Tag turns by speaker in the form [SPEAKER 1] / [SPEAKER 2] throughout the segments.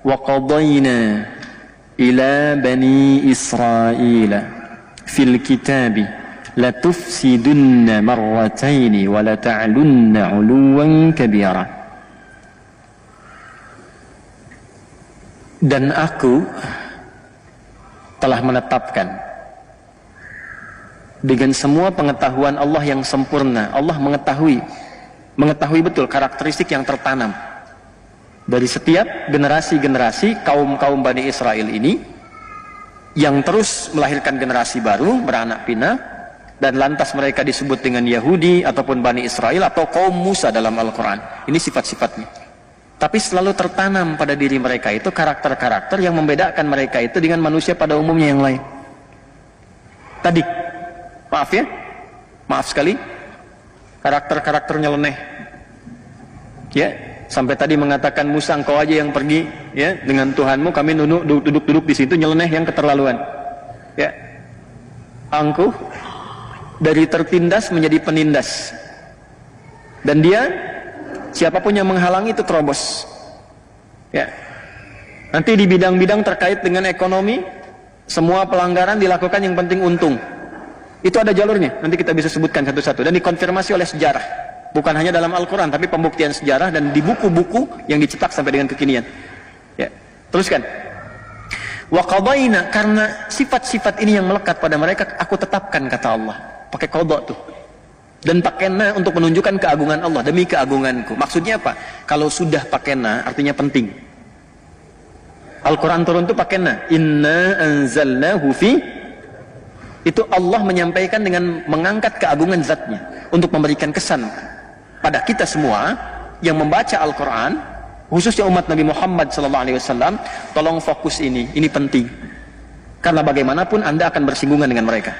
[SPEAKER 1] wa qadayna ila bani Israil fil kitabi latufsidunna marrataini wa lata'lunna 'uluwan kabira. Dan aku telah menetapkan dengan semua pengetahuan Allah yang sempurna. Allah mengetahui betul karakteristik yang tertanam dari setiap generasi-generasi kaum-kaum Bani Israel ini, yang terus melahirkan generasi baru, beranak pinak, dan lantas mereka disebut dengan Yahudi ataupun Bani Israel atau kaum Musa dalam Al-Quran. Ini sifat-sifatnya. Tapi selalu tertanam pada diri mereka itu karakter-karakter yang membedakan mereka itu dengan manusia pada umumnya yang lain. Tadi, maaf sekali, karakter-karakter nyeleneh. Ya, sampai tadi mengatakan Musa, engkau aja yang pergi ya dengan Tuhanmu, kami duduk di situ, nyeleneh yang keterlaluan. Ya. Angkuh dari tertindas menjadi penindas. Dan dia, siapapun yang menghalangi itu terobos. Ya. Nanti di bidang-bidang terkait dengan ekonomi, semua pelanggaran dilakukan yang penting untung. Itu ada jalurnya, nanti kita bisa sebutkan satu-satu. Dan dikonfirmasi oleh sejarah. Bukan hanya dalam Al-Quran, tapi pembuktian sejarah dan di buku-buku yang dicetak sampai dengan kekinian. Ya. Teruskan. Wa qadayna, karena sifat-sifat ini yang melekat pada mereka, aku tetapkan, kata Allah. Pakai qada tuh. Dan pakai na untuk menunjukkan keagungan Allah, demi keagunganku. Maksudnya apa? Kalau sudah pakai na, artinya penting. Al-Quran turun itu pakai na. Inna anzalnahu fi. Itu Allah menyampaikan dengan mengangkat keagungan zatnya, untuk memberikan kesan pada kita semua yang membaca Al-Quran, khususnya umat Nabi Muhammad SAW. Tolong fokus ini penting. Karena bagaimanapun Anda akan bersinggungan dengan mereka.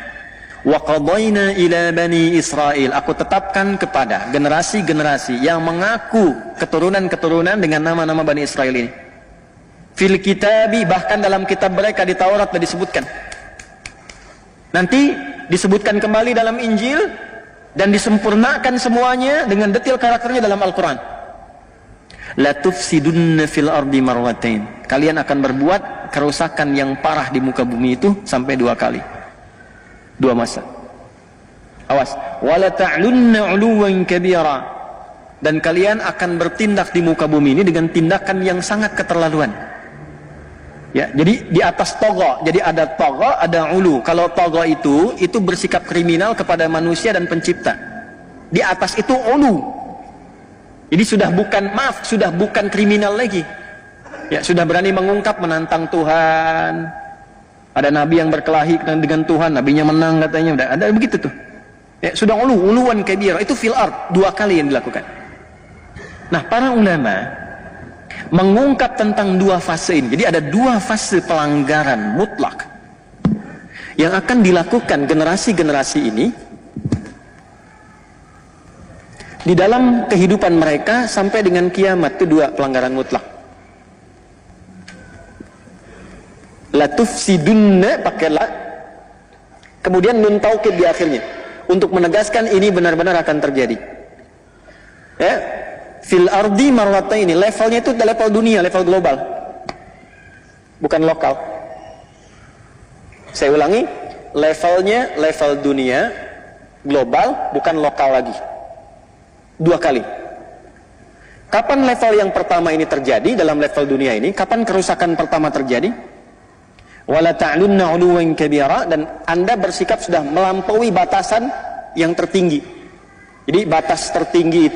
[SPEAKER 1] Wa qadayna ila bani Israil, aku tetapkan kepada generasi-generasi yang mengaku keturunan-keturunan dengan nama-nama Bani Israel ini. Fil kitabi, bahkan dalam kitab mereka di Taurat sudah disebutkan. Nanti disebutkan kembali dalam Injil dan disempurnakan semuanya dengan detail karakternya dalam Al-Quran. La tufsidunna fil ardi marwatain, kalian akan berbuat kerusakan yang parah di muka bumi itu sampai 2 kali. 2 masa. Awas. Wala ta'lunna 'uluwan kabira, dan kalian akan bertindak di muka bumi ini dengan tindakan yang sangat keterlaluan. Ya, jadi di atas togo, jadi ada togo, ada ulu. Kalau togo itu bersikap kriminal kepada manusia dan pencipta. Di atas itu ulu. Jadi sudah bukan kriminal lagi. Ya, sudah berani mengungkap, menantang Tuhan. Ada nabi yang berkelahi dengan Tuhan, nabinya menang katanya, udah ada begitu tuh. Ya, sudah uluwan kabira, itu fil ard, 2 kali yang dilakukan. Nah, para ulama mengungkap tentang 2 fase ini. Jadi ada 2 fase pelanggaran mutlak yang akan dilakukan generasi-generasi ini di dalam kehidupan mereka sampai dengan kiamat. Itu 2 pelanggaran mutlak. La tufsidunna, pakai la, kemudian nun taukid di akhirnya untuk menegaskan ini benar-benar akan terjadi. Ya, fil ardi marrataini, levelnya itu level dunia, level global, bukan lokal. Saya ulangi, levelnya level dunia, global, bukan lokal lagi. 2 kali. Kapan level yang pertama ini terjadi dalam level dunia ini? Kapan kerusakan pertama terjadi? Wala ta'lunna 'uluwan kabira, dan Anda bersikap sudah melampaui batasan yang tertinggi. Jadi batas tertinggi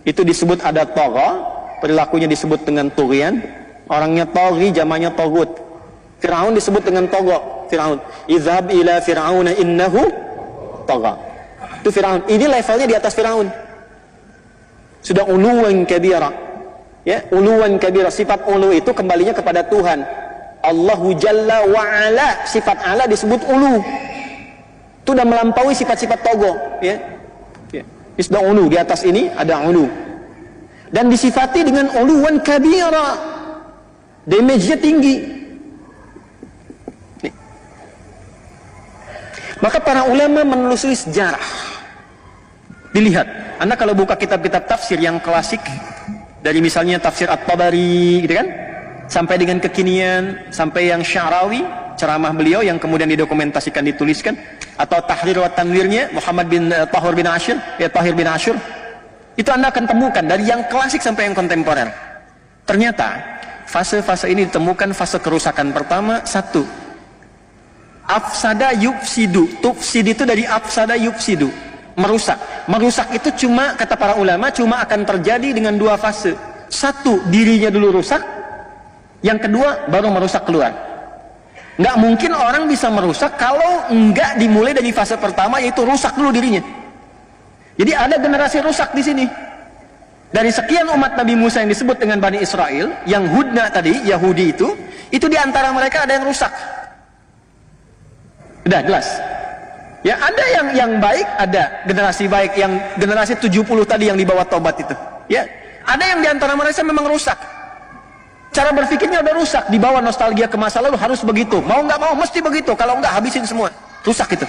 [SPEAKER 1] itu disebut ada tagha, perilakunya disebut dengan tughyan. Orangnya taghi, jamannya tagut. Firaun disebut dengan tagha. Firaun, izhab ila fir'auna innahu tagha. Itu Firaun. Ini levelnya di atas Firaun. Sudah uluwan kabira. Ya, uluwan kabira, sifat ulu itu kembalinya kepada Tuhan. Allahu Jalla wa Ala, sifat ala disebut ulu. Itu sudah melampaui sifat-sifat togo, ya. Ya. Ini sudah ulu, di atas ini ada ulu. Dan disifati dengan uluwan kabira. Damage-nya tinggi. Nih. Maka para ulama menelusuri sejarah. Dilihat, Anda kalau buka kitab-kitab tafsir yang klasik, dari misalnya tafsir At-Tabari, gitu kan? sampai dengan kekinian, sampai yang Sya'rawi, ceramah beliau yang kemudian didokumentasikan, dituliskan, atau Tahrir wa Tanwirnya Muhammad bin Tahir bin Ashur, Tahir bin Ashur, itu Anda akan temukan dari yang klasik sampai yang kontemporer. Ternyata fase-fase ini ditemukan fase kerusakan pertama, satu, afsada yufsidu. Tufsid itu dari afsada yufsidu, merusak. Merusak itu cuma, kata para ulama, cuma akan terjadi dengan dua fase. Satu, dirinya dulu rusak. Yang kedua, baru merusak keluar. Nggak mungkin orang bisa merusak kalau nggak dimulai dari fase pertama, yaitu rusak dulu dirinya. Jadi ada generasi rusak di sini. Dari sekian umat Nabi Musa yang disebut dengan Bani Israel, yang Hudna tadi, Yahudi itu diantara mereka ada yang rusak. Udah jelas. Ya, ada yang baik, ada generasi baik, yang generasi 70 tadi yang dibawa tobat itu. Ya, ada yang diantara mereka memang rusak. Cara berpikirnya udah rusak, dibawa nostalgia ke masa lalu, harus begitu. Mau nggak mau mesti begitu, kalau nggak habisin semua. Rusak itu.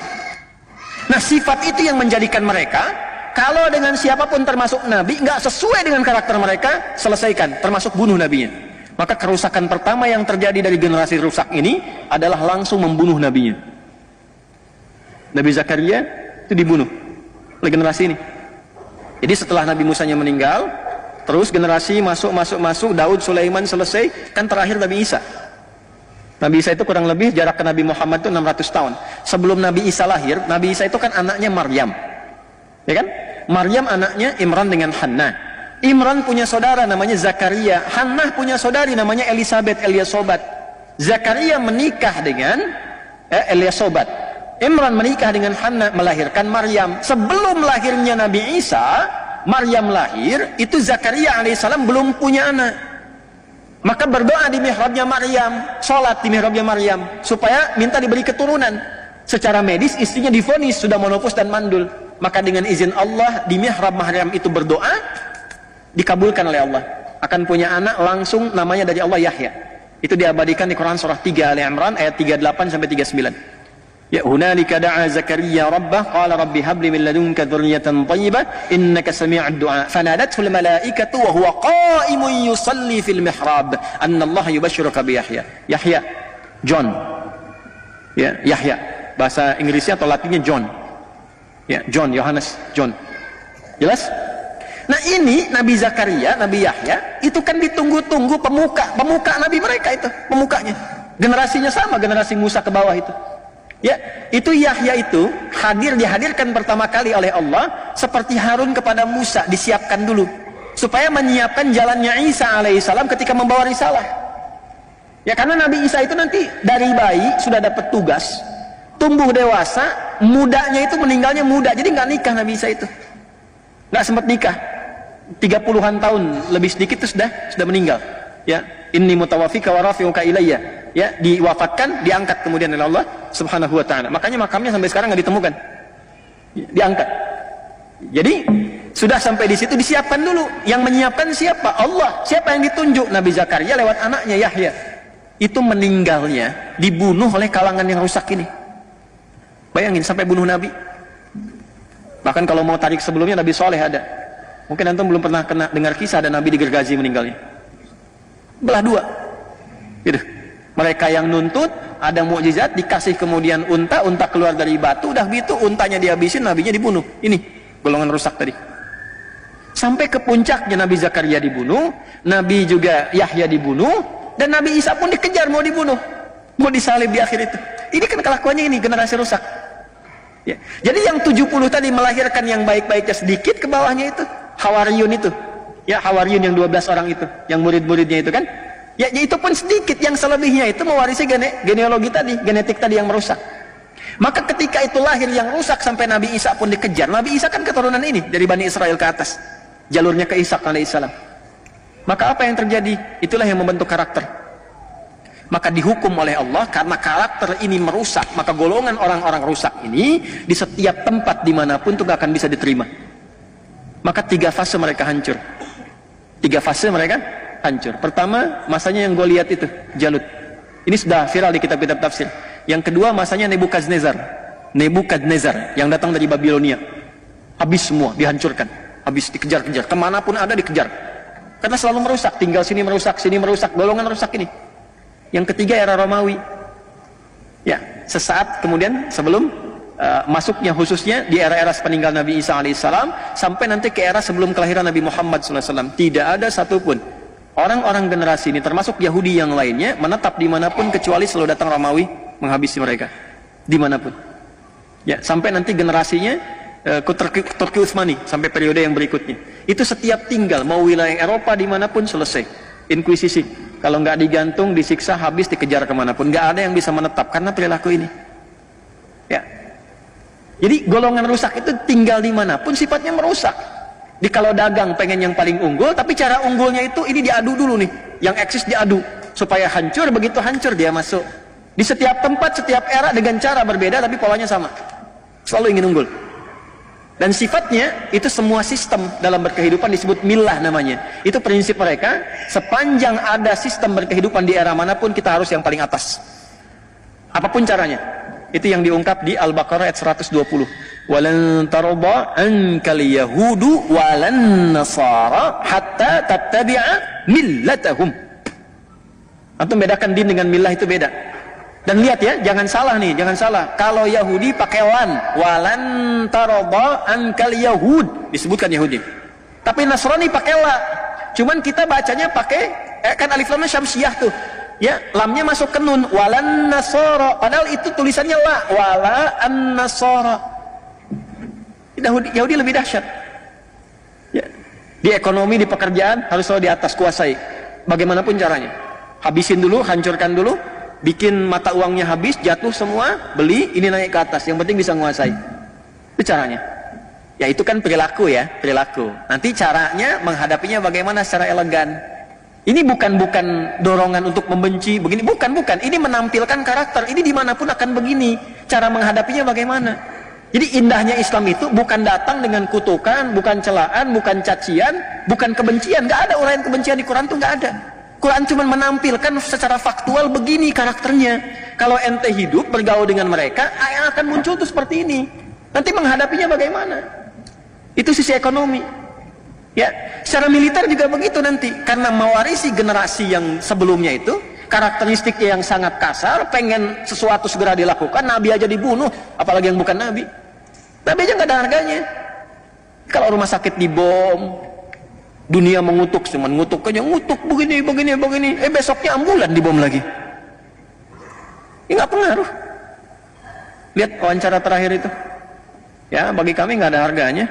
[SPEAKER 1] Nah, sifat itu yang menjadikan mereka, kalau dengan siapapun termasuk Nabi, nggak sesuai dengan karakter mereka, selesaikan, termasuk bunuh Nabinya. Maka kerusakan pertama yang terjadi dari generasi rusak ini adalah langsung membunuh Nabinya. Nabi Zakaria itu dibunuh oleh generasi ini. Jadi setelah Nabi Musanya meninggal, terus generasi masuk, Daud, Sulaiman selesai, kan terakhir Nabi Isa. Nabi Isa itu kurang lebih jarak ke Nabi Muhammad itu 600 tahun. Sebelum Nabi Isa lahir, Nabi Isa itu kan anaknya Maryam. Ya kan? Maryam anaknya Imran dengan Hannah. Imran punya saudara namanya Zakaria. Hannah punya saudari namanya Eliasobat. Zakaria menikah dengan Eliasobat. Imran menikah dengan Hannah, melahirkan Maryam. Sebelum lahirnya Nabi Isa, Maryam lahir, itu Zakaria alaihissalam belum punya anak. Maka berdoa di mihrabnya Maryam, sholat di mihrabnya Maryam, supaya minta diberi keturunan. Secara medis istrinya divonis sudah monopos dan mandul. Maka dengan izin Allah, di mihrab Maryam itu berdoa, dikabulkan oleh Allah. Akan punya anak langsung, namanya dari Allah, Yahya. Itu diabadikan di Quran surah 3 Ali Imran ayat 38 sampai 39. Ya, hunalika da'a Zakaria rabbah qala rabbi habli min ladunka dzurriyyatan thayyibah innaka sami'ud du'a fanadathu al malaikatu wa huwa qa'imun yusalli fil mihrab anna Allah yubashshiruka bi Yahya. Yahya, John. Ya, Yahya. Bahasa Inggrisnya atau Latinnya John. Ya, John, Yohanes, John. Jelas? Nah, ini Nabi Zakaria, Nabi Yahya itu kan ditunggu-tunggu pemuka Nabi mereka itu, pemukanya. Generasinya sama, generasi Musa ke bawah itu. Ya, itu Yahya itu dihadirkan pertama kali oleh Allah seperti Harun kepada Musa, disiapkan dulu supaya menyiapkan jalannya Isa alaihissalam ketika membawa risalah. Ya, karena Nabi Isa itu nanti dari bayi sudah dapat tugas, tumbuh dewasa, mudanya itu meninggalnya muda, jadi nggak nikah Nabi Isa itu, nggak sempat nikah, 30-an tahun lebih sedikit itu sudah meninggal. Ya, inni mutawaffika wa rafi'uka ilayya. Ya, diwafatkan, diangkat kemudian oleh Allah Subhanahu wa taala. Makanya makamnya sampai sekarang nggak ditemukan. Diangkat. Jadi sudah sampai di situ, disiapkan dulu. Yang menyiapkan siapa? Allah. Siapa yang ditunjuk? Nabi Zakaria lewat anaknya Yahya. Itu meninggalnya dibunuh oleh kalangan yang rusak ini. Bayangin sampai bunuh Nabi. Bahkan kalau mau tarik sebelumnya Nabi Soleh ada. Mungkin antum belum pernah dengar kisah ada Nabi digergaji meninggalnya. Belah dua. Gitu. Mereka yang nuntut, ada mukjizat, dikasih kemudian unta keluar dari batu, udah gitu untanya dihabisin, nabinya dibunuh. Ini golongan rusak tadi. Sampai ke puncaknya Nabi Zakaria dibunuh, Nabi juga Yahya dibunuh, dan Nabi Isa pun dikejar mau dibunuh, mau disalib di akhir itu. Ini kan kelakuannya ini generasi rusak. Ya. Jadi yang 70 tadi melahirkan yang baik-baiknya sedikit, ke bawahnya itu Hawariyun itu. Ya, Hawariyun yang 12 orang itu, yang murid-muridnya itu kan. Ya, itu pun sedikit, yang selebihnya itu mewarisi genealogi tadi, genetik tadi yang merusak. Maka ketika itu lahir yang rusak sampai Nabi Isa pun dikejar. Nabi Isa kan keturunan ini dari Bani Israel ke atas, jalurnya ke Ishak alaihissalam. Maka apa yang terjadi? Itulah yang membentuk karakter. Maka dihukum oleh Allah karena karakter ini merusak. Maka golongan orang-orang rusak ini di setiap tempat dimanapun itu gak akan bisa diterima. Maka 3 fase mereka hancur. 3 fase mereka hancur. Pertama, masanya yang gue lihat itu, Jalut. Ini sudah viral di kitab-kitab tafsir. Yang kedua, masanya Nebukadnezar yang datang dari Babilonia. Habis semua, dihancurkan. Habis dikejar-kejar. Kemanapun ada dikejar. Karena selalu merusak, tinggal sini merusak, golongan rusak ini. Yang ketiga era Romawi. Ya, sesaat kemudian sebelum masuknya khususnya di era-era sepeninggal Nabi Isa alaihissalam sampai nanti ke era sebelum kelahiran Nabi Muhammad SAW, tidak ada satupun orang-orang generasi ini termasuk Yahudi yang lainnya menetap dimanapun kecuali selalu datang Romawi menghabisi mereka dimanapun. Ya, sampai nanti generasinya Turki Utsmani sampai periode yang berikutnya. Itu setiap tinggal mau wilayah Eropa dimanapun selesai inkuisisi. Kalau nggak digantung, disiksa, habis, dikejar kemanapun. Nggak ada yang bisa menetap karena perilaku ini. Ya. Jadi golongan rusak itu tinggal dimanapun sifatnya merusak. Di kalau dagang pengen yang paling unggul, tapi cara unggulnya itu ini diadu dulu nih. Yang eksis diadu supaya hancur, begitu hancur dia masuk. Di setiap tempat, setiap era dengan cara berbeda tapi polanya sama. Selalu ingin unggul. Dan sifatnya itu semua sistem dalam berkehidupan disebut millah namanya. Itu prinsip mereka, sepanjang ada sistem berkehidupan di era manapun kita harus yang paling atas. Apapun caranya. Itu yang diungkap di Al-Baqarah ayat 120. Walan tarda ankal yahudu walan nasara hatta tattabi'a millatahum. Antum bedakan din dengan millah itu beda. Dan lihat ya, jangan salah nih, jangan salah. Kalau Yahudi pakai walan tarda ankal yahud, disebutkan Yahudi. Tapi Nasrani pakai la. Cuman kita bacanya pakai kan alif lamnya syamsiyah tuh. Ya, lamnya masuk ke nun, walan nasara. Padahal itu tulisannya la, wala an nasara. Yahudi lebih dahsyat. Ya. Di ekonomi, di pekerjaan harus selalu di atas, kuasai. Bagaimanapun caranya. Habisin dulu, hancurkan dulu. Bikin mata uangnya habis, jatuh semua, beli, ini naik ke atas. Yang penting bisa menguasai. Itu caranya. Ya itu kan perilaku ya, perilaku. Nanti caranya menghadapinya bagaimana secara elegan. Ini bukan dorongan untuk membenci, begini. Bukan. Ini menampilkan karakter. Ini dimanapun akan begini. Cara menghadapinya bagaimana. Jadi indahnya Islam itu bukan datang dengan kutukan, bukan celaan, bukan cacian, bukan kebencian. Gak ada uraian kebencian di Quran tuh gak ada. Quran cuma menampilkan secara faktual begini karakternya. Kalau ente hidup bergaul dengan mereka, yang akan muncul tuh seperti ini. Nanti menghadapinya bagaimana? Itu sisi ekonomi. Ya, secara militer juga begitu nanti. Karena mewarisi generasi yang sebelumnya itu, karakteristiknya yang sangat kasar, pengen sesuatu segera dilakukan, Nabi aja dibunuh, apalagi yang bukan Nabi. Nabi aja nggak ada harganya. Kalau rumah sakit dibom, dunia mengutuk, cuman ngutuk aja, ngutuk begini. Besoknya ambulan dibom lagi. Ini nggak pengaruh. Lihat wawancara terakhir itu. Ya, bagi kami nggak ada harganya.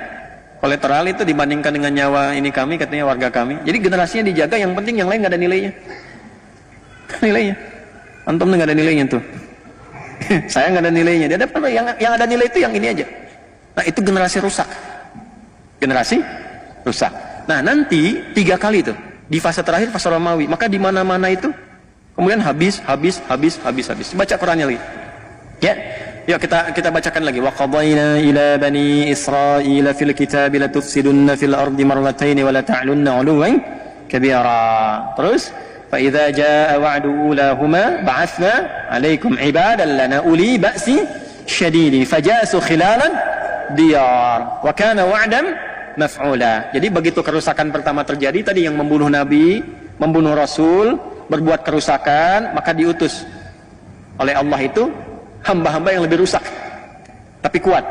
[SPEAKER 1] Kolateral itu dibandingkan dengan nyawa ini kami, katanya warga kami. Jadi generasinya dijaga, yang penting yang lain nggak ada nilainya. Nilainya. Antum nggak ada nilainya tuh. Saya nggak ada nilainya. Dia ada yang ada nilai itu yang ini aja. Nah itu generasi rusak. Generasi rusak. Nah nanti 3 kali itu di fase terakhir, fase Romawi. Maka di mana-mana itu kemudian habis. Baca Qurannya lagi. Ya, yuk kita bacakan lagi. Wa qadayna ila bani Israil fil kitab la tufsidunna fil ardi marratayn wa la ta'lunna 'uluwan kabira. Terus fa idza jaa wa'du ulahuma ba'athna 'alaikum 'ibadan lana uli ba'si syadid fajasu khilalan diyar wa kana wa'dan maf'ula. Jadi begitu kerusakan pertama terjadi tadi, yang membunuh nabi, membunuh rasul, berbuat kerusakan, maka diutus oleh Allah itu hamba-hamba yang lebih rusak tapi kuat.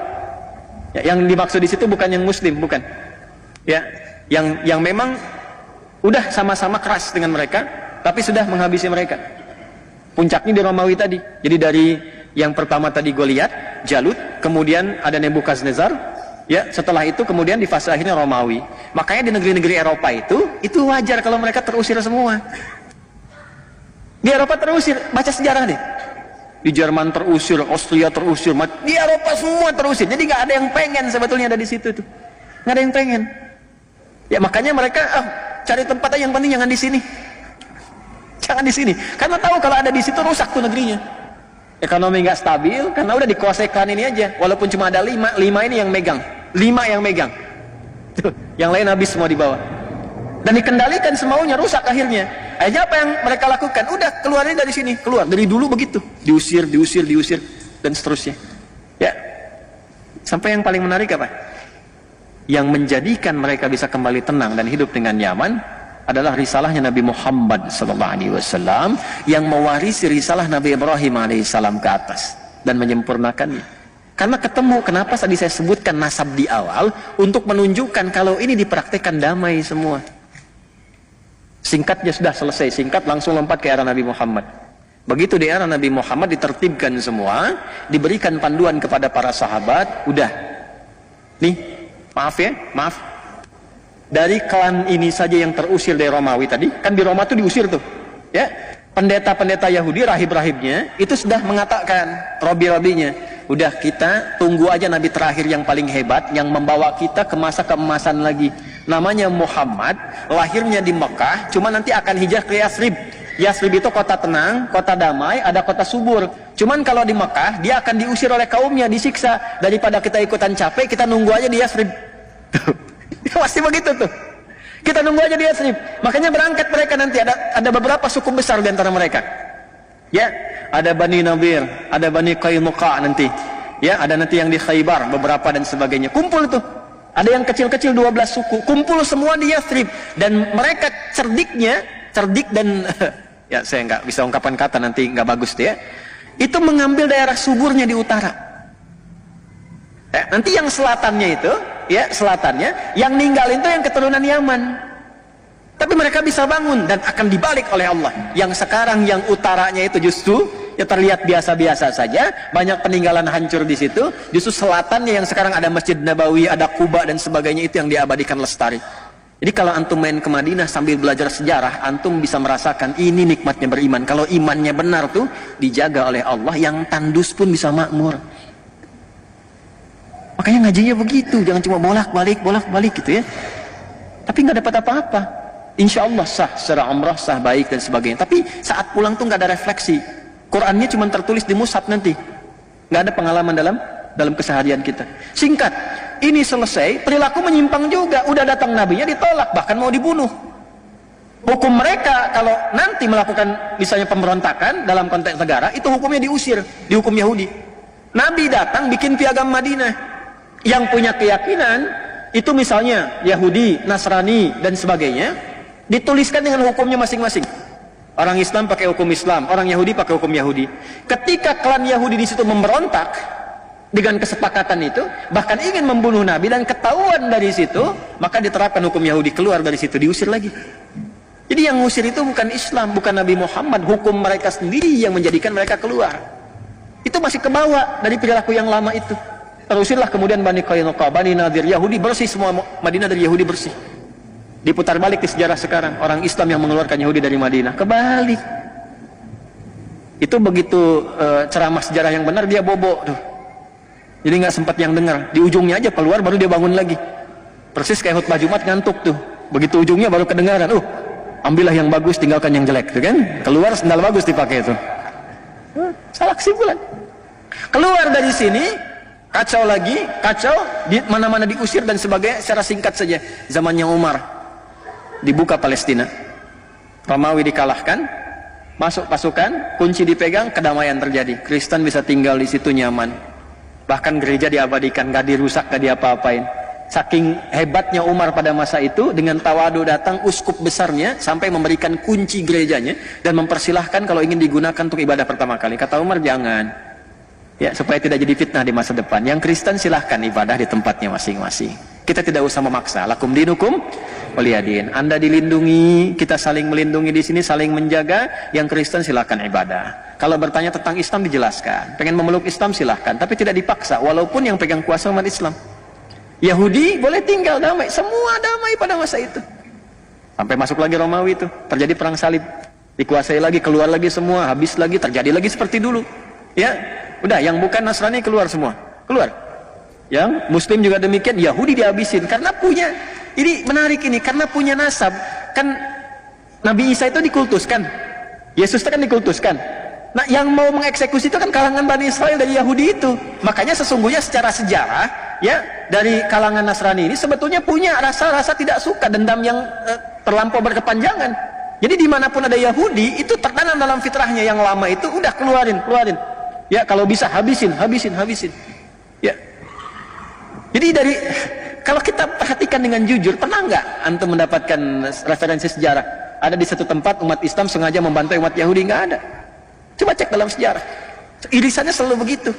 [SPEAKER 1] Ya, yang dimaksud di situ bukan yang muslim, bukan. Ya, yang memang udah sama-sama keras dengan mereka tapi sudah menghabisi mereka. Puncaknya di Romawi tadi. Jadi dari yang pertama tadi Goliat, Jalut, kemudian ada Nebukadnezar. Ya, setelah itu kemudian di fase akhirnya Romawi. Makanya di negeri-negeri Eropa itu wajar kalau mereka terusir semua. Di Eropa terusir, baca sejarah deh. Di Jerman terusir, Austria terusir, di Eropa semua terusir. Jadi nggak ada yang pengen sebetulnya ada di situ tuh. Nggak ada yang pengen. Ya makanya mereka cari tempat aja, yang penting jangan di sini. Jangan di sini. Karena tahu kalau ada di situ rusak tuh negerinya. Ekonomi nggak stabil karena udah dikuasai klan ini aja. Walaupun cuma ada 5 ini yang megang. 5 yang megang. Tuh, yang lain habis semua di bawah. Dan dikendalikan semaunya, rusak akhirnya. Akhirnya apa yang mereka lakukan? Udah keluarin dari sini, keluar dari dulu begitu, diusir dan seterusnya. Ya, sampai yang paling menarik apa? Yang menjadikan mereka bisa kembali tenang dan hidup dengan nyaman adalah risalahnya Nabi Muhammad SAW yang mewarisi risalah Nabi Ibrahim alaihissalam ke atas dan menyempurnakannya. Karena ketemu, kenapa tadi saya sebutkan nasab di awal, untuk menunjukkan kalau ini dipraktekkan damai semua. Singkatnya sudah selesai, singkat langsung lompat ke era Nabi Muhammad. Begitu di era Nabi Muhammad ditertibkan semua, diberikan panduan kepada para sahabat, udah. Nih, maaf ya, maaf. Dari klan ini saja yang terusir dari Romawi tadi, kan di Roma tuh diusir tuh. Ya, pendeta-pendeta Yahudi, rahib-rahibnya itu sudah mengatakan, robi-robinya, udah kita tunggu aja nabi terakhir yang paling hebat yang membawa kita ke masa keemasan lagi. Namanya Muhammad, lahirnya di Mekah, cuma nanti akan hijrah ke Yasrib. Yasrib itu kota tenang, kota damai, ada kota subur. Cuman kalau di Mekah, dia akan diusir oleh kaumnya, disiksa. Daripada kita ikutan capek, kita nunggu aja di Yasrib. Pasti begitu tuh. Kita nunggu aja di Yasrib. Makanya berangkat mereka nanti, ada beberapa suku besar di antara mereka. Ya, ada Bani Nadir, ada Bani Qainuqa nanti. Ya, ada nanti yang di Khaybar, beberapa dan sebagainya. Kumpul tuh. Ada yang kecil-kecil 12 suku, kumpul semua di Yasrib. Dan mereka cerdik dan ya saya nggak bisa ungkapan kata, nanti nggak bagus tuh ya. Itu mengambil daerah suburnya di utara. Nanti yang selatannya itu, ya selatannya, yang ninggalin itu yang keturunan Yaman. Tapi mereka bisa bangun dan akan dibalik oleh Allah. Yang sekarang yang utaranya itu justru ya terlihat biasa-biasa saja, banyak peninggalan hancur di situ. Justru selatannya yang sekarang ada Masjid Nabawi, ada Kuba dan sebagainya, itu yang diabadikan lestari. Jadi kalau antum main ke Madinah sambil belajar sejarah, antum bisa merasakan ini nikmatnya beriman. Kalau imannya benar tuh dijaga oleh Allah, yang tandus pun bisa makmur. Makanya ngajinya begitu, jangan cuma bolak-balik gitu ya. Tapi nggak dapat apa-apa. Insya Allah sah secara umrah, sah baik dan sebagainya. Tapi saat pulang tuh nggak ada refleksi. Qurannya cuma tertulis di mushaf nanti. Nggak ada pengalaman dalam keseharian kita. Singkat, ini selesai, perilaku menyimpang juga. Udah datang nabinya ditolak, bahkan mau dibunuh. Hukum mereka kalau nanti melakukan misalnya pemberontakan dalam konteks negara, itu hukumnya diusir, dihukum Yahudi. Nabi datang bikin piagam Madinah. Yang punya keyakinan itu misalnya Yahudi, Nasrani dan sebagainya, dituliskan dengan hukumnya masing-masing. Orang Islam pakai hukum Islam, orang Yahudi pakai hukum Yahudi. Ketika klan Yahudi di situ memberontak dengan kesepakatan itu, bahkan ingin membunuh Nabi dan ketahuan dari situ, maka diterapkan hukum Yahudi, keluar dari situ, diusir lagi. Jadi yang ngusir itu bukan Islam, bukan Nabi Muhammad, hukum mereka sendiri yang menjadikan mereka keluar. Itu masih kebawa dari perilaku yang lama itu. Terusirlah kemudian Bani Qainuqa, Bani Nadir, Yahudi bersih semua, Madinah dari Yahudi bersih. Diputar balik di sejarah sekarang, orang Islam yang mengeluarkan Yahudi dari Madinah, kebalik. Itu begitu ceramah sejarah yang benar dia bobo tuh. Jadi nggak sempat yang dengar, di ujungnya aja keluar baru dia bangun lagi. Persis kayak khutbah Jumat ngantuk tuh. Begitu ujungnya baru kedengaran, ambillah yang bagus, tinggalkan yang jelek, tuh kan? Keluar sendal bagus dipakai itu. Salah kesimpulan. Keluar dari sini, kacau lagi, kacau, di mana-mana diusir dan sebagainya. Secara singkat saja, zamannya Umar dibuka Palestina, Romawi dikalahkan, masuk pasukan, kunci dipegang, kedamaian terjadi. Kristen bisa tinggal di situ nyaman. Bahkan gereja diabadikan, gak dirusak, gak diapa-apain. Saking hebatnya Umar pada masa itu, dengan tawadu datang uskup besarnya sampai memberikan kunci gerejanya dan mempersilahkan kalau ingin digunakan untuk ibadah pertama kali. Kata Umar, jangan, ya, supaya tidak jadi fitnah di masa depan. Yang Kristen silahkan ibadah di tempatnya masing-masing. Kita tidak usah memaksa. Lakum dinukum waliyadin. Anda dilindungi, kita saling melindungi di sini, saling menjaga. Yang Kristen silahkan ibadah. Kalau bertanya tentang Islam dijelaskan. Pengen memeluk Islam silahkan, tapi tidak dipaksa. Walaupun yang pegang kuasa umat Islam. Yahudi boleh tinggal damai, semua damai pada masa itu. Sampai masuk lagi Romawi itu, terjadi perang salib, dikuasai lagi, keluar lagi semua, habis lagi, terjadi lagi seperti dulu. Ya, udah, yang bukan Nasrani keluar semua, keluar. Yang Muslim juga demikian, Yahudi dihabisin karena punya. Ini menarik ini, karena punya nasab. Kan Nabi Isa itu dikultuskan, Yesus itu kan dikultuskan. Nah, yang mau mengeksekusi itu kan kalangan Bani Israel dari Yahudi itu. Makanya sesungguhnya secara sejarah, ya, dari kalangan Nasrani ini sebetulnya punya rasa-rasa tidak suka, dendam yang terlampau berkepanjangan. Jadi dimanapun ada Yahudi, itu tertanam dalam fitrahnya yang lama itu, udah keluarin. Ya, kalau bisa habisin. Ya. Jadi kalau kita perhatikan dengan jujur, pernah nggak antum mendapatkan referensi sejarah? Ada di satu tempat umat Islam sengaja membantu umat Yahudi? Nggak ada. Coba cek dalam sejarah. Irisannya selalu begitu.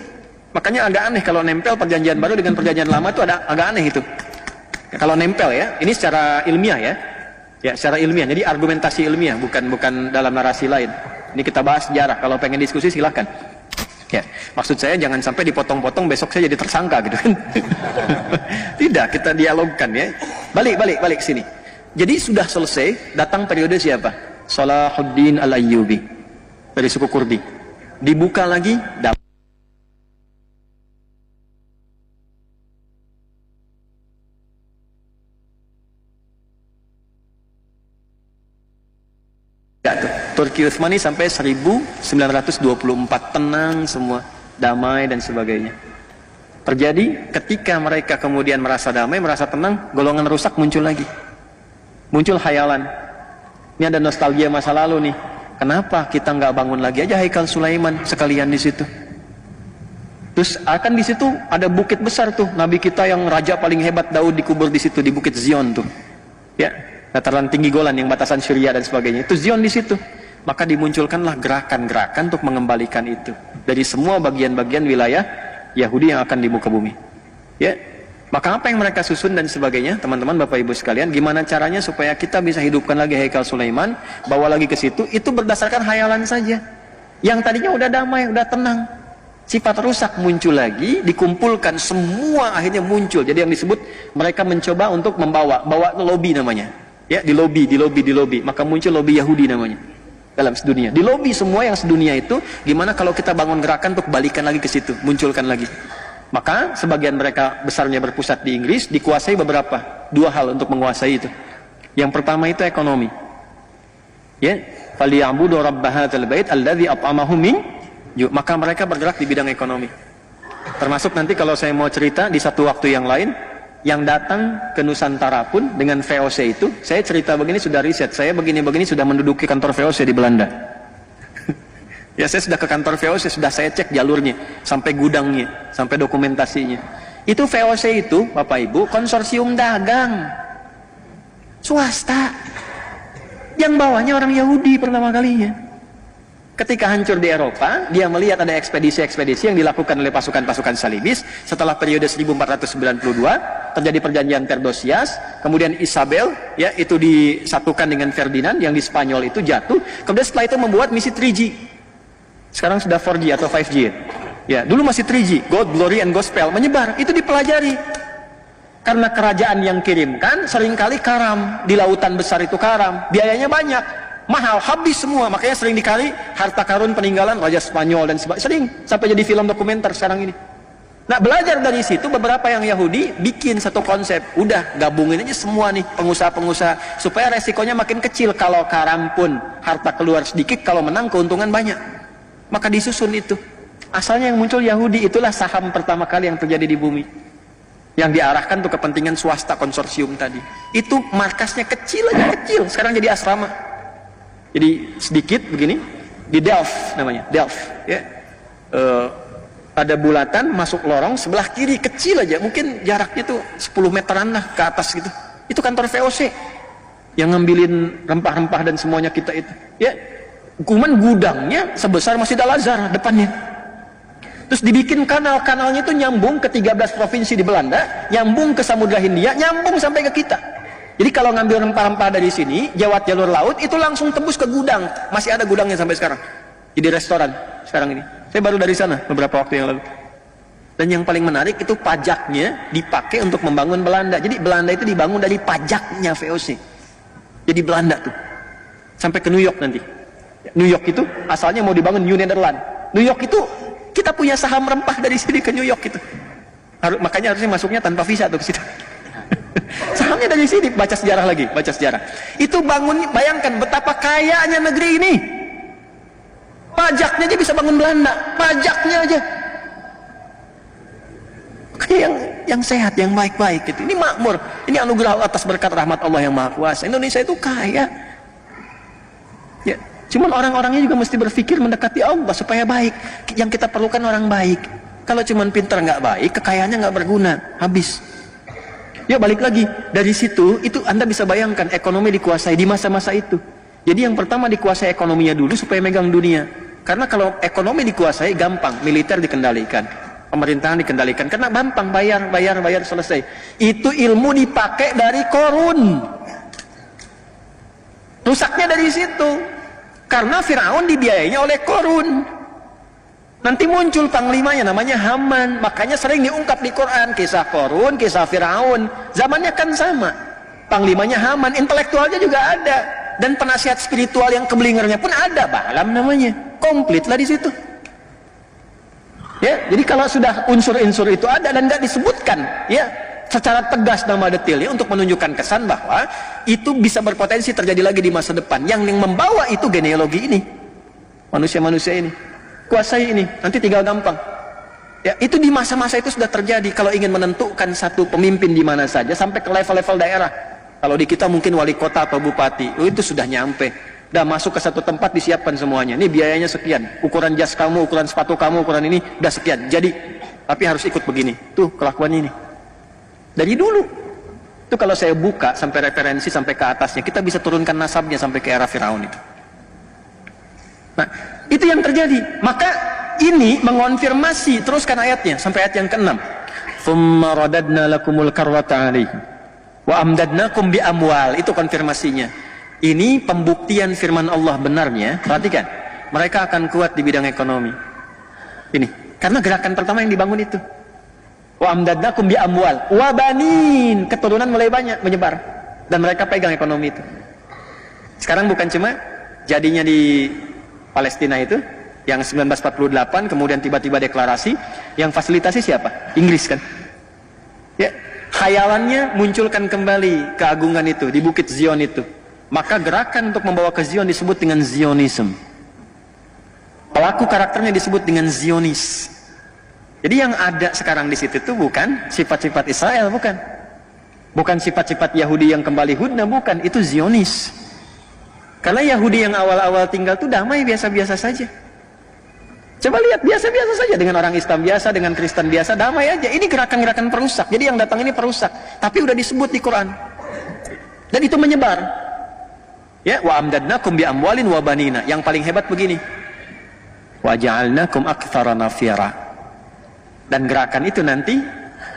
[SPEAKER 1] Makanya agak aneh kalau nempel perjanjian baru dengan perjanjian lama itu agak aneh itu. Kalau nempel ya, ini secara ilmiah ya. Ya, secara ilmiah. Jadi argumentasi ilmiah, bukan dalam narasi lain. Ini kita bahas sejarah. Kalau pengen diskusi silahkan. Ya, maksud saya jangan sampai dipotong-potong besok saya jadi tersangka gitu kan. Tidak, kita dialogkan ya. Balik sini. Jadi sudah selesai, datang periode siapa? Salahuddin Al-Ayyubi dari suku Kurdi. Dibuka lagi Turki Utsmani sampai 1924, tenang semua, damai dan sebagainya. Terjadi ketika mereka kemudian merasa damai, merasa tenang, golongan rusak muncul lagi. Muncul khayalan. Ini ada nostalgia masa lalu nih. Kenapa kita nggak bangun lagi aja Haikal Sulaiman sekalian di situ? Terus akan di situ ada bukit besar tuh, Nabi kita yang raja paling hebat Daud dikubur di situ, di Bukit Zion tuh. Ya, dataran tinggi Golan yang batasan Syria dan sebagainya. Itu Zion di situ. Maka dimunculkanlah gerakan-gerakan untuk mengembalikan itu dari semua bagian-bagian wilayah Yahudi yang akan di muka bumi. Ya, maka apa yang mereka susun dan sebagainya, teman-teman, Bapak Ibu sekalian, gimana caranya supaya kita bisa hidupkan lagi Haikal Sulaiman, bawa lagi ke situ, itu berdasarkan khayalan saja. Yang tadinya udah damai, udah tenang, sifat rusak muncul lagi, dikumpulkan semua akhirnya muncul. Jadi yang disebut mereka mencoba untuk bawa lobby namanya. Ya, di lobby, maka muncul lobby Yahudi namanya. Dalam sedunia, di lobby semua yang sedunia itu, gimana kalau kita bangun gerakan untuk balikan lagi ke situ, munculkan lagi. Maka sebagian mereka besarnya berpusat di Inggris, dikuasai dua hal untuk menguasai itu. Yang pertama itu ekonomi. Ya, falyabudu rabb hadzal bait alladzi at'amahum min ju'. Maka mereka bergerak di bidang ekonomi. Termasuk nanti kalau saya mau cerita di satu waktu yang lain, yang datang ke Nusantara pun dengan VOC itu, saya cerita begini sudah riset, saya begini-begini sudah menduduki kantor VOC di Belanda. Ya, saya sudah ke kantor VOC, sudah saya cek jalurnya, sampai gudangnya, sampai dokumentasinya. Itu VOC itu, Bapak Ibu, konsorsium dagang. Swasta. Yang bawahnya orang Yahudi pertama kalinya. Ketika hancur di Eropa, dia melihat ada ekspedisi-ekspedisi yang dilakukan oleh pasukan-pasukan salibis. Setelah periode 1492, terjadi perjanjian Theodosius, kemudian Isabel, ya, itu disatukan dengan Ferdinand, yang di Spanyol itu jatuh. Kemudian setelah itu membuat misi 3G. Sekarang sudah 4G atau 5G. Ya, dulu masih 3G, God, Glory, and Gospel, menyebar. Itu dipelajari. Karena kerajaan yang kirimkan seringkali karam, di lautan besar itu karam, biayanya banyak. Mahal, habis semua, makanya sering dikali harta karun peninggalan Raja Spanyol dan sebagainya, sering sampai jadi film dokumenter sekarang ini. Nah, belajar dari situ beberapa yang Yahudi bikin satu konsep, udah gabungin aja semua nih pengusaha-pengusaha supaya resikonya makin kecil. Kalau karam pun harta keluar sedikit, kalau menang keuntungan banyak. Maka disusun itu. Asalnya yang muncul Yahudi, itulah saham pertama kali yang terjadi di bumi. Yang diarahkan untuk kepentingan swasta konsorsium tadi. Itu markasnya kecil aja, kecil. Sekarang jadi asrama. Jadi sedikit begini, di Delft namanya, Delft, ya. Ada bulatan masuk lorong sebelah kiri kecil aja, mungkin jaraknya tuh 10 meteran lah ke atas gitu. Itu kantor VOC yang ngambilin rempah-rempah dan semuanya kita itu. Ya, kuman gudangnya sebesar Masjid Al-Azhar depannya. Terus dibikin kanalnya itu nyambung ke 13 provinsi di Belanda, nyambung ke Samudra Hindia, nyambung sampai ke kita. Jadi kalau ngambil rempah-rempah dari sini, lewat jalur laut, itu langsung tembus ke gudang. Masih ada gudangnya sampai sekarang. Jadi restoran sekarang ini. Saya baru dari sana beberapa waktu yang lalu. Dan yang paling menarik itu pajaknya dipakai untuk membangun Belanda. Jadi Belanda itu dibangun dari pajaknya VOC. Jadi Belanda tuh. Sampai ke New York nanti. New York itu asalnya mau dibangun New Netherlands. New York itu kita punya saham rempah dari sini ke New York itu. Makanya harusnya masuknya tanpa visa tuh ke situ. Sahamnya dari sini, baca sejarah lagi, baca sejarah. Itu bangun, bayangkan betapa kayanya negeri ini. Pajaknya aja bisa bangun Belanda, pajaknya aja. Yang sehat, yang baik-baik gitu. Ini makmur, ini anugerah Allah atas berkat rahmat Allah yang Maha Kuasa. Indonesia itu kaya. Ya, cuman orang-orangnya juga mesti berpikir mendekati Allah supaya baik. Yang kita perlukan orang baik. Kalau cuman pintar nggak baik, kekayaannya nggak berguna, habis. Ya balik lagi, dari situ, itu Anda bisa bayangkan ekonomi dikuasai di masa-masa itu. Jadi yang pertama dikuasai ekonominya dulu supaya megang dunia. Karena kalau ekonomi dikuasai gampang, militer dikendalikan, pemerintahan dikendalikan, karena gampang bayar selesai. Itu ilmu dipakai dari Korun. Rusaknya dari situ. Karena Firaun dibiayainya oleh Korun. Nanti muncul panglimanya namanya Haman. Makanya sering diungkap di Quran kisah Korun, kisah Firaun. Zamannya kan sama. Panglimanya Haman, intelektualnya juga ada. Dan penasihat spiritual yang kebelingernya pun ada, Balaam namanya. Komplit lah di situ. Ya, jadi kalau sudah unsur-unsur itu ada dan nggak disebutkan, ya, secara tegas nama detailnya untuk menunjukkan kesan bahwa itu bisa berpotensi terjadi lagi di masa depan. Yang membawa itu genealogi ini, manusia-manusia ini, kuasai ini, nanti tinggal gampang. Ya, itu di masa-masa itu sudah terjadi. Kalau ingin menentukan satu pemimpin di mana saja, sampai ke level-level daerah. Kalau di kita mungkin wali kota atau bupati, itu sudah nyampe. Udah masuk ke satu tempat disiapkan semuanya. Ini biayanya sekian, ukuran jas kamu, ukuran sepatu kamu, ukuran ini udah sekian. Jadi, tapi harus ikut begini. Tuh kelakuannya ini. Dari dulu. Itu kalau saya buka sampai referensi sampai ke atasnya, kita bisa turunkan nasabnya sampai ke era Firaun itu. Nah, itu yang terjadi. Maka ini mengonfirmasi, teruskan ayatnya sampai ayat yang ke-6. Tsumma radadna lakumul karrata 'alaihim wa amdadnakum bi amwal. Itu konfirmasinya. Ini pembuktian firman Allah benarnya. Perhatikan, mereka akan kuat di bidang ekonomi. Ini, karena gerakan pertama yang dibangun itu. Wa amdadnakum bi amwal wa banin, keturunan mulai banyak menyebar dan mereka pegang ekonomi itu. Sekarang bukan cuma jadinya di Palestina itu yang 1948 kemudian tiba-tiba deklarasi, yang fasilitasi siapa? Inggris kan? Ya, khayalannya munculkan kembali keagungan itu di Bukit Zion itu. Maka gerakan untuk membawa ke Zion disebut dengan Zionism. Pelaku karakternya disebut dengan Zionis. Jadi yang ada sekarang di situ itu bukan sifat-sifat Israel, bukan. Bukan sifat-sifat Yahudi yang kembali hudna, bukan. Itu Zionis. Karena Yahudi yang awal-awal tinggal itu damai, biasa-biasa saja. Coba lihat, biasa-biasa saja dengan orang Islam biasa, dengan Kristen biasa, damai aja. Ini gerakan-gerakan perusak. Jadi yang datang ini perusak. Tapi udah disebut di Quran. Dan itu menyebar. Ya, wa amdadnakum bi amwalin wa banina. Yang paling hebat begini. Wa ja'alnakum aktsara nafira. Dan gerakan itu nanti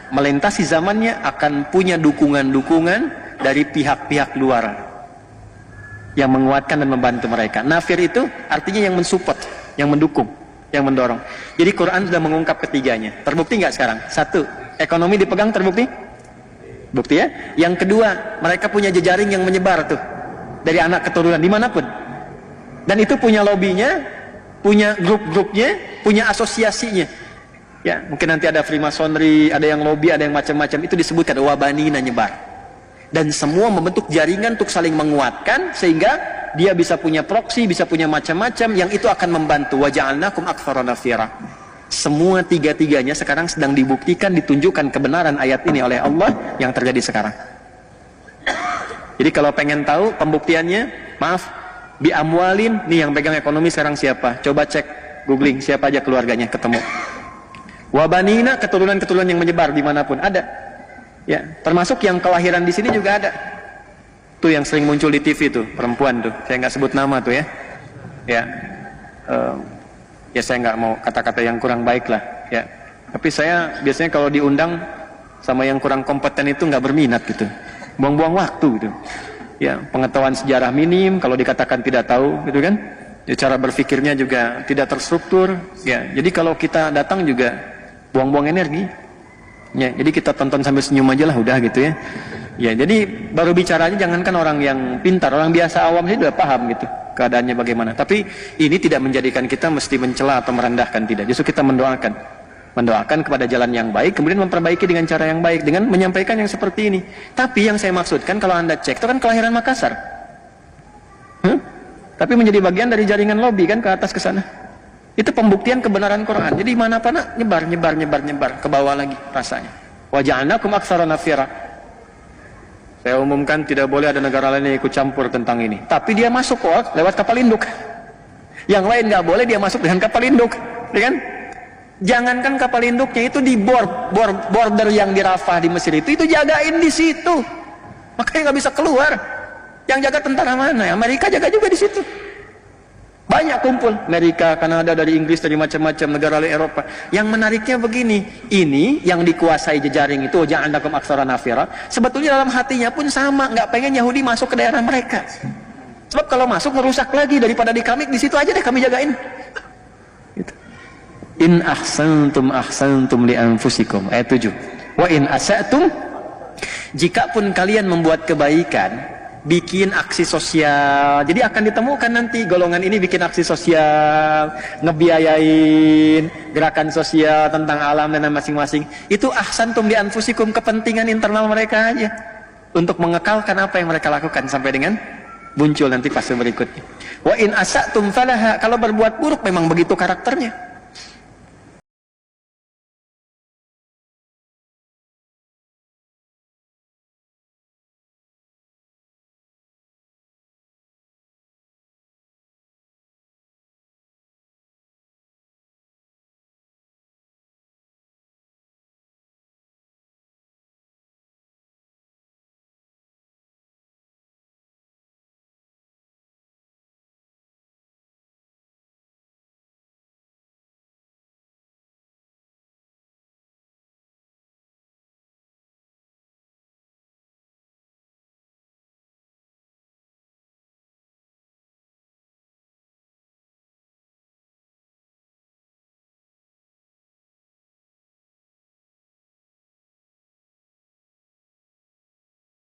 [SPEAKER 1] melintasi zamannya akan punya dukungan-dukungan dari pihak-pihak luar yang menguatkan dan membantu mereka. Nafir itu artinya yang mensupport, yang mendukung, yang mendorong. Jadi Quran sudah mengungkap ketiganya. Terbukti nggak sekarang? Satu, ekonomi dipegang, terbukti? Bukti ya. Yang kedua, mereka punya jejaring yang menyebar tuh dari anak keturunan dimanapun, dan itu punya lobbynya, punya grup-grupnya, punya asosiasinya. Ya, mungkin nanti ada Freemasonry, ada yang lobby, ada yang macam-macam. Itu disebutkan wabanina, nyebar, dan semua membentuk jaringan untuk saling menguatkan sehingga dia bisa punya proksi, bisa punya macam-macam yang itu akan membantu. Waja'alnakum aktsara nafira. Semua tiga-tiganya sekarang sedang dibuktikan, ditunjukkan kebenaran ayat ini oleh Allah yang terjadi sekarang. Jadi kalau pengen tahu pembuktiannya, maaf, bi amwalin, nih yang pegang ekonomi sekarang siapa? Coba cek, googling siapa aja keluarganya, ketemu. Wabanina, keturunan-keturunan yang menyebar dimanapun ada. Ya, termasuk yang kelahiran di sini juga ada. Tuh yang sering muncul di TV tuh, perempuan tuh, saya nggak sebut nama tuh ya. Ya, ya saya nggak mau kata-kata yang kurang baik lah. Ya, tapi saya biasanya kalau diundang sama yang kurang kompeten itu nggak berminat gitu. Buang-buang waktu gitu. Ya, pengetahuan sejarah minim, kalau dikatakan tidak tahu gitu kan. Ya, cara berpikirnya juga tidak terstruktur. Ya, jadi kalau kita datang juga buang-buang energi. Ya, jadi kita tonton sambil senyum aja lah udah gitu ya. Ya, jadi baru bicaranya jangankan orang yang pintar, orang biasa awam sih udah paham gitu keadaannya bagaimana. Tapi ini tidak menjadikan kita mesti mencela atau merendahkan, tidak. Justru kita mendoakan kepada jalan yang baik, kemudian memperbaiki dengan cara yang baik, dengan menyampaikan yang seperti ini. Tapi yang saya maksudkan, kalau Anda cek, itu kan kelahiran Makassar. Tapi menjadi bagian dari jaringan lobby kan ke atas ke sana. Itu pembuktian kebenaran Quran. Jadi mana mana nyebar ke bawah lagi rasanya. Wa ja'alnakum aktsara nafira. Saya umumkan tidak boleh ada negara lain yang ikut campur tentang ini. Tapi dia masuk kok lewat kapal induk. Yang lain nggak boleh, dia masuk dengan kapal induk, ya kan? Jangankan kapal induknya, itu di border yang di Rafah di Mesir itu jagain di situ. Makanya nggak bisa keluar. Yang jaga tentara mana? Amerika jaga juga di situ. Banyak kumpul, Amerika, Kanada, dari Inggris, dari macam-macam negara Eropa. Yang menariknya begini, ini yang dikuasai jejaring itu, ja'alakum aktsara nafira, sebetulnya dalam hatinya pun sama, nggak pengen Yahudi masuk ke daerah mereka. Sebab kalau masuk merusak lagi, daripada di kami, di situ aja deh kami jagain. Gitu. In ahsantum li anfusikum, ayat 7. Wa in asa'tum, jikapun kalian membuat kebaikan, bikin aksi sosial, jadi akan ditemukan nanti golongan ini bikin aksi sosial, ngebiayain gerakan sosial tentang alam dan masing-masing. Itu ahsantum li anfusikum, kepentingan internal mereka aja untuk mengekalkan apa yang mereka lakukan sampai dengan muncul nanti fase berikutnya. Wa in asatum falaha, kalau berbuat buruk memang begitu karakternya.